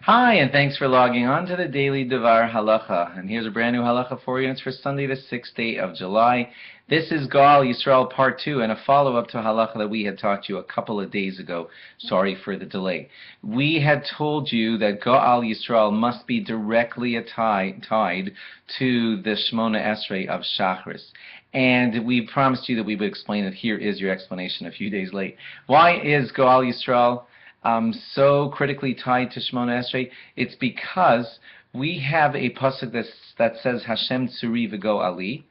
Hi, and thanks for logging on to the Daily DVAR halacha. And here's a brand new halacha for you, and it's for Sunday, the 6th day of July. This is Yisroel Part 2, and a follow-up to a halacha that we had taught you a couple of days ago. Sorry for the delay. We had told you that Yisroel must be directly tied to the Shmoneh Esrai of Shacharis. And we promised you that we would explain it. Here is your explanation a few days late. Why is Yisroel so critically tied to Shmoneh Esrei? It's because we have a pasuk that says Hashem Tzuri v'Go Ali.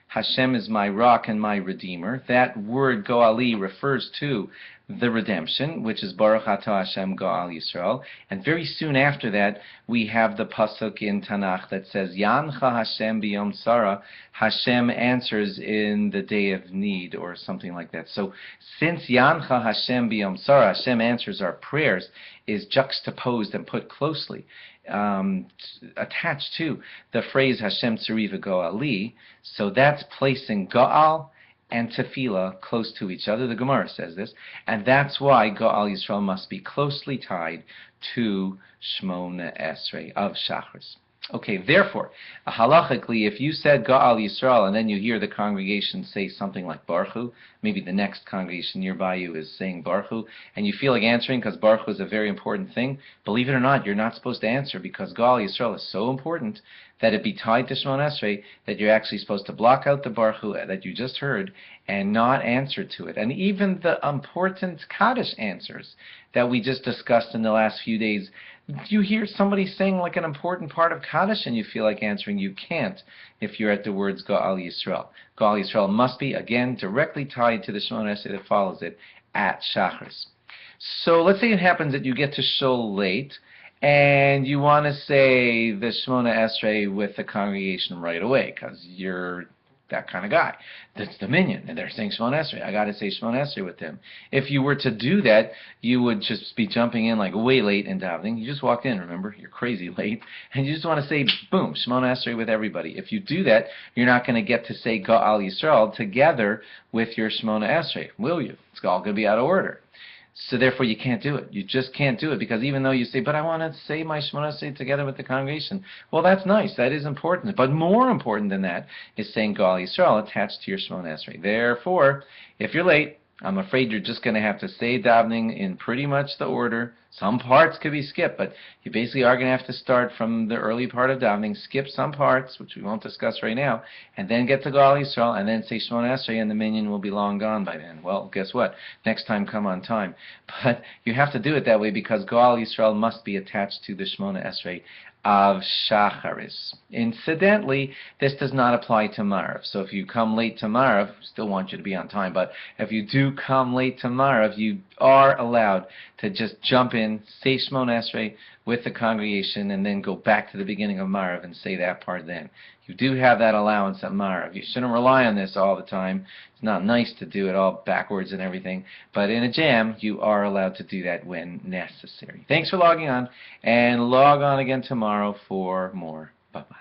Hashem is my rock and my redeemer. That word Goali refers to the redemption, which is Baruch Atah Hashem Goal Yisrael. And very soon after that, we have the pasuk in Tanakh that says Yancha Hashem biyom tzara. Hashem answers in the day of need, or something like that. So since Yancha Hashem biyom tzara, Hashem answers our prayers, is juxtaposed and put closely attached to the phrase Hashem Tzuri v'Go Ali, so that's placing Goal and Tefillah close to each other. The Gemara says this, and that's why Goal Yisrael must be closely tied to Shmoneh Esrei of Shacharis. Okay, therefore, halachically, if you said Goal Yisrael and then you hear the congregation say something like Baruch Hu, maybe the next congregation nearby you is saying Baruch Hu, and you feel like answering because Baruch Hu is a very important thing, believe it or not, you're not supposed to answer because Goal Yisrael is so important that it be tied to Shmoneh Esrei that you're actually supposed to block out the Baruch Hu that you just heard and not answer to it. And even the important Kaddish answers that we just discussed in the last few days, you hear somebody saying like an important part of Kaddish and you feel like answering, you can't if you're at the words Goal Yisrael. Goal Yisrael must be, again, directly tied to the Shmoneh Esrei that follows it at Shacharis. So let's say it happens that you get to shul late and you want to say the Shmoneh Esrei with the congregation right away because you're that kind of guy. That's the minyan, and they're saying Shmoneh Esrei. I got to say Shmoneh Esrei with them. If you were to do that, you would just be jumping in like way late in davening. You just walked in, remember, you're crazy late, and you just want to say, boom, Shmoneh Esrei with everybody. If you do that, you're not going to get to say Goal Yisrael together with your Shmoneh Esrei, will you? It's all going to be out of order. So therefore you can't do it. You just can't do it because even though you say, but I want to say my Shmoneh Esrei together with the congregation. Well, that's nice. That is important. But more important than that is saying Goal Yisrael attached to your Shmoneh Esrei. Therefore, if you're late, I'm afraid you're just going to have to say davening in pretty much the order. Some parts could be skipped, but you basically are going to have to start from the early part of davening, skip some parts, which we won't discuss right now, and then get to Goal Yisrael, and then say Shmoneh Esrei, and the minyan will be long gone by then. Well, guess what? Next time, come on time. But you have to do it that way because Goal Yisrael must be attached to the Shmoneh Esrei of Shacharis. Incidentally, this does not apply to Marav. So if you come late to Marav, still want you to be on time, but if you do come late to Marav, you are allowed to just jump in, say Shmoneh Esrei with the congregation, and then go back to the beginning of Marav and say that part then. You do have that allowance at Marav. You shouldn't rely on this all the time. It's not nice to do it all backwards and everything, but in a jam, you are allowed to do that when necessary. Thanks for logging on, and log on again tomorrow for more. Bye-bye.